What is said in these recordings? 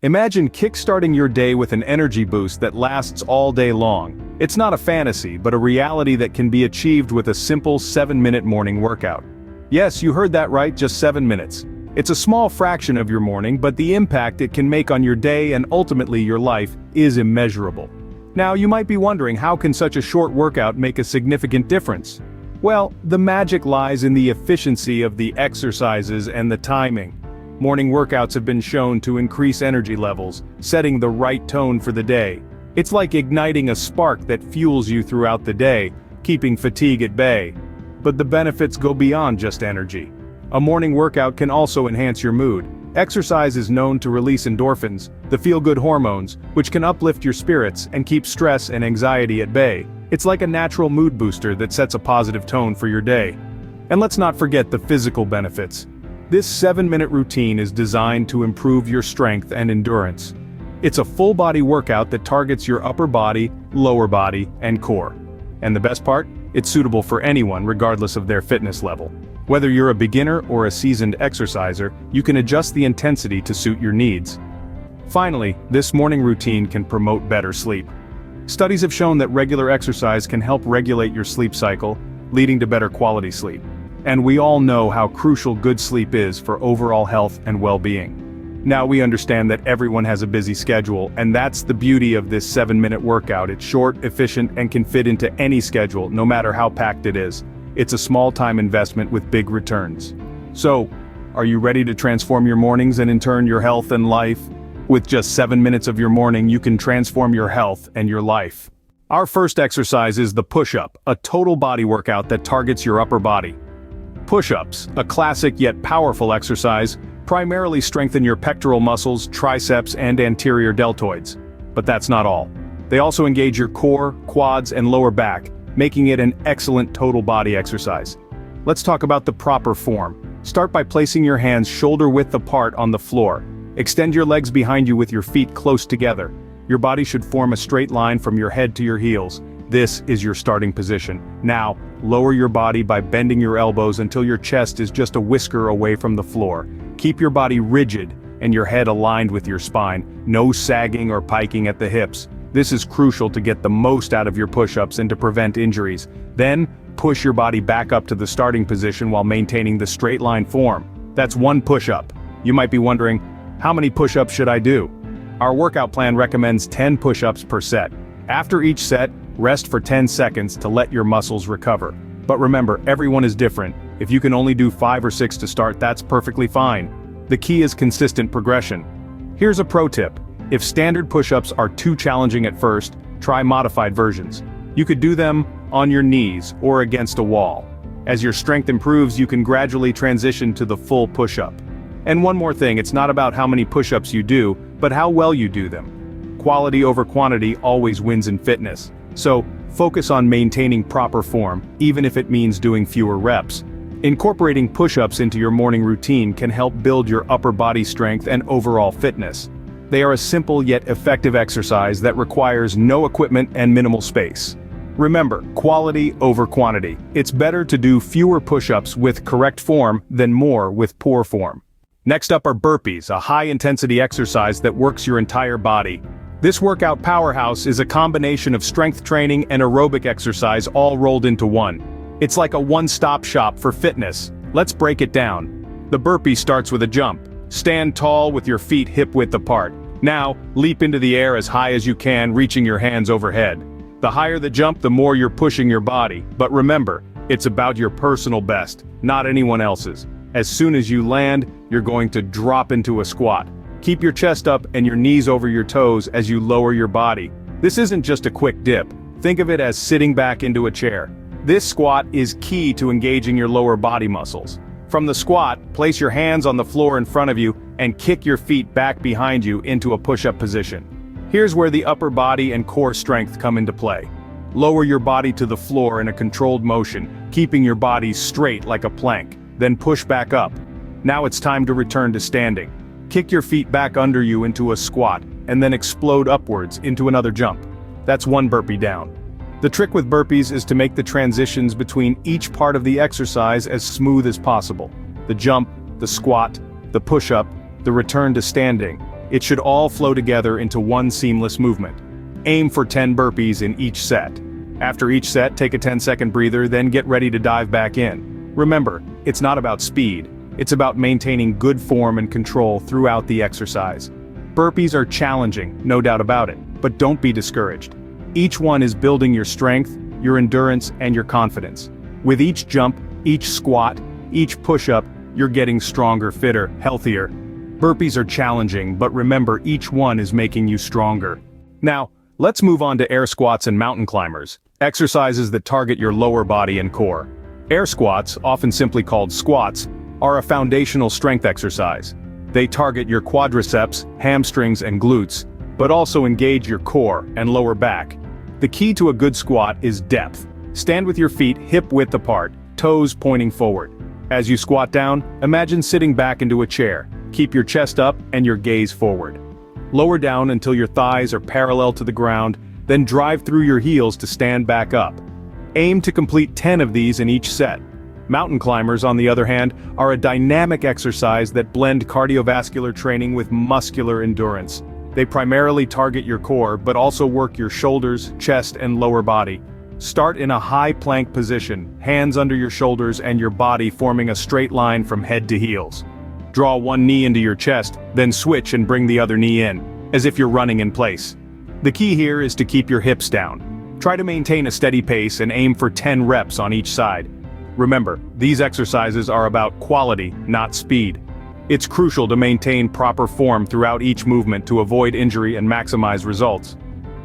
Imagine kickstarting your day with an energy boost that lasts all day long. It's not a fantasy, but a reality that can be achieved with a simple 7-minute morning workout. Yes, you heard that right, just 7 minutes. It's a small fraction of your morning, but the impact it can make on your day and ultimately your life is immeasurable. Now, you might be wondering, how can such a short workout make a significant difference? Well, the magic lies in the efficiency of the exercises and the timing. Morning workouts have been shown to increase energy levels, setting the right tone for the day. It's like igniting a spark that fuels you throughout the day, keeping fatigue at bay. But the benefits go beyond just energy. A morning workout can also enhance your mood. Exercise is known to release endorphins, the feel-good hormones, which can uplift your spirits and keep stress and anxiety at bay. It's like a natural mood booster that sets a positive tone for your day. And let's not forget the physical benefits. This 7-minute routine is designed to improve your strength and endurance. It's a full-body workout that targets your upper body, lower body, and core. And the best part? It's suitable for anyone regardless of their fitness level. Whether you're a beginner or a seasoned exerciser, you can adjust the intensity to suit your needs. Finally, this morning routine can promote better sleep. Studies have shown that regular exercise can help regulate your sleep cycle, leading to better quality sleep. And we all know how crucial good sleep is for overall health and well-being. Now we understand that everyone has a busy schedule, and that's the beauty of this 7-minute workout. It's short, efficient, and can fit into any schedule, no matter how packed it is. It's a small-time investment with big returns. So, are you ready to transform your mornings and in turn your health and life? With just 7 minutes of your morning, you can transform your health and your life. Our first exercise is the push-up, a total body workout that targets your upper body. Push-ups, a classic yet powerful exercise, primarily strengthen your pectoral muscles, triceps, and anterior deltoids. But that's not all. They also engage your core, quads, and lower back, making it an excellent total body exercise. Let's talk about the proper form. Start by placing your hands shoulder-width apart on the floor. Extend your legs behind you with your feet close together. Your body should form a straight line from your head to your heels. This is your starting position. Now, lower your body by bending your elbows until your chest is just a whisker away from the floor. Keep your body rigid and your head aligned with your spine. No sagging or piking at the hips. This is crucial to get the most out of your push-ups and to prevent injuries. Then, push your body back up to the starting position while maintaining the straight line form. That's one push-up. You might be wondering, how many push-ups should I do? Our workout plan recommends 10 push-ups per set. After each set, rest for 10 seconds to let your muscles recover. But remember, everyone is different. If you can only do 5 or 6 to start, that's perfectly fine. The key is consistent progression. Here's a pro tip. If standard push-ups are too challenging at first, try modified versions. You could do them on your knees or against a wall. As your strength improves, you can gradually transition to the full push-up. And one more thing, it's not about how many push-ups you do, but how well you do them. Quality over quantity always wins in fitness. So, focus on maintaining proper form, even if it means doing fewer reps. Incorporating push-ups into your morning routine can help build your upper body strength and overall fitness. They are a simple yet effective exercise that requires no equipment and minimal space. Remember, quality over quantity. It's better to do fewer push-ups with correct form than more with poor form. Next up are burpees, a high-intensity exercise that works your entire body. This workout powerhouse is a combination of strength training and aerobic exercise all rolled into one. It's like a one-stop shop for fitness. Let's break it down. The burpee starts with a jump. Stand tall with your feet hip-width apart. Now, leap into the air as high as you can, reaching your hands overhead. The higher the jump, the more you're pushing your body. But remember, it's about your personal best, not anyone else's. As soon as you land, you're going to drop into a squat. Keep your chest up and your knees over your toes as you lower your body. This isn't just a quick dip. Think of it as sitting back into a chair. This squat is key to engaging your lower body muscles. From the squat, place your hands on the floor in front of you and kick your feet back behind you into a push-up position. Here's where the upper body and core strength come into play. Lower your body to the floor in a controlled motion, keeping your body straight like a plank. Then push back up. Now it's time to return to standing. Kick your feet back under you into a squat, and then explode upwards into another jump. That's one burpee down. The trick with burpees is to make the transitions between each part of the exercise as smooth as possible. The jump, the squat, the push-up, the return to standing. It should all flow together into one seamless movement. Aim for 10 burpees in each set. After each set, take a 10-second breather, then get ready to dive back in. Remember, it's not about speed. It's about maintaining good form and control throughout the exercise. Burpees are challenging, no doubt about it, but don't be discouraged. Each one is building your strength, your endurance, and your confidence. With each jump, each squat, each push-up, you're getting stronger, fitter, healthier. Burpees are challenging, but remember, each one is making you stronger. Now, let's move on to air squats and mountain climbers, exercises that target your lower body and core. Air squats, often simply called squats, are a foundational strength exercise. They target your quadriceps, hamstrings, and glutes, but also engage your core and lower back. The key to a good squat is depth. Stand with your feet hip-width apart, toes pointing forward. As you squat down, imagine sitting back into a chair. Keep your chest up and your gaze forward. Lower down until your thighs are parallel to the ground, then drive through your heels to stand back up. Aim to complete 10 of these in each set. Mountain climbers, on the other hand, are a dynamic exercise that blend cardiovascular training with muscular endurance. They primarily target your core, but also work your shoulders, chest, and lower body. Start in a high plank position, hands under your shoulders and your body forming a straight line from head to heels. Draw one knee into your chest, then switch and bring the other knee in, as if you're running in place. The key here is to keep your hips down. Try to maintain a steady pace and aim for 10 reps on each side. Remember, these exercises are about quality, not speed. It's crucial to maintain proper form throughout each movement to avoid injury and maximize results.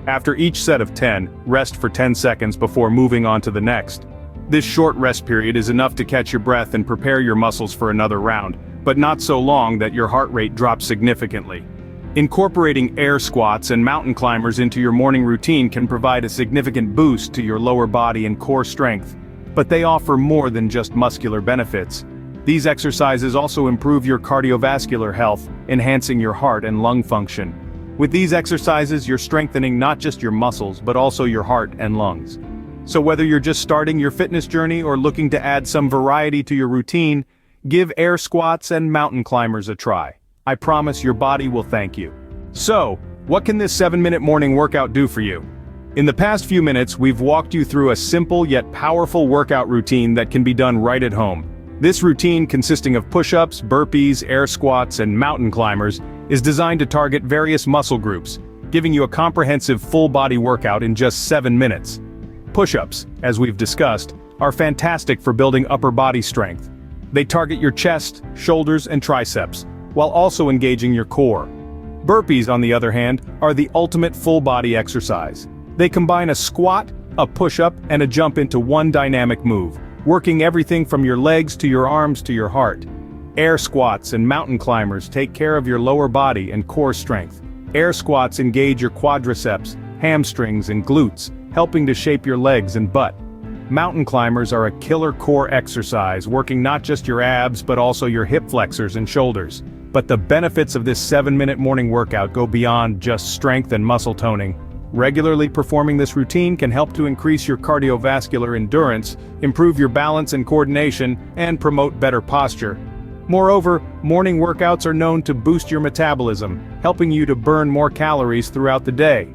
After each set of 10, rest for 10 seconds before moving on to the next. This short rest period is enough to catch your breath and prepare your muscles for another round, but not so long that your heart rate drops significantly. Incorporating air squats and mountain climbers into your morning routine can provide a significant boost to your lower body and core strength. But they offer more than just muscular benefits. These exercises also improve your cardiovascular health, enhancing your heart and lung function. With these exercises, you're strengthening not just your muscles, but also your heart and lungs. So whether you're just starting your fitness journey or looking to add some variety to your routine, give air squats and mountain climbers a try. I promise your body will thank you. So, what can this 7-minute morning workout do for you? In the past few minutes, we've walked you through a simple yet powerful workout routine that can be done right at home. This routine, consisting of push-ups, burpees, air squats, and mountain climbers, is designed to target various muscle groups, giving you a comprehensive full-body workout in just 7 minutes. Push-ups, as we've discussed, are fantastic for building upper body strength. They target your chest, shoulders, and triceps, while also engaging your core. Burpees, on the other hand, are the ultimate full-body exercise. They combine a squat, a push-up, and a jump into one dynamic move, working everything from your legs to your arms to your heart. Air squats and mountain climbers take care of your lower body and core strength. Air squats engage your quadriceps, hamstrings, and glutes, helping to shape your legs and butt. Mountain climbers are a killer core exercise, working not just your abs but also your hip flexors and shoulders. But the benefits of this 7-minute morning workout go beyond just strength and muscle toning. Regularly performing this routine can help to increase your cardiovascular endurance, improve your balance and coordination, and promote better posture. Moreover, morning workouts are known to boost your metabolism, helping you to burn more calories throughout the day.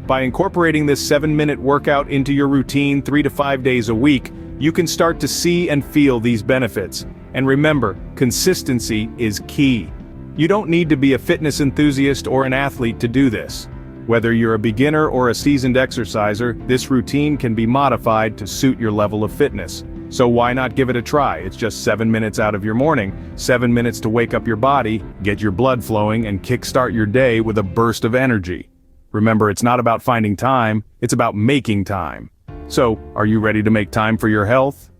By incorporating this 7-minute workout into your routine 3 to 5 days a week, you can start to see and feel these benefits. And remember, consistency is key. You don't need to be a fitness enthusiast or an athlete to do this. Whether you're a beginner or a seasoned exerciser, this routine can be modified to suit your level of fitness. So why not give it a try? It's just 7 minutes out of your morning, 7 minutes to wake up your body, get your blood flowing, and kickstart your day with a burst of energy. Remember, it's not about finding time, it's about making time. So, are you ready to make time for your health,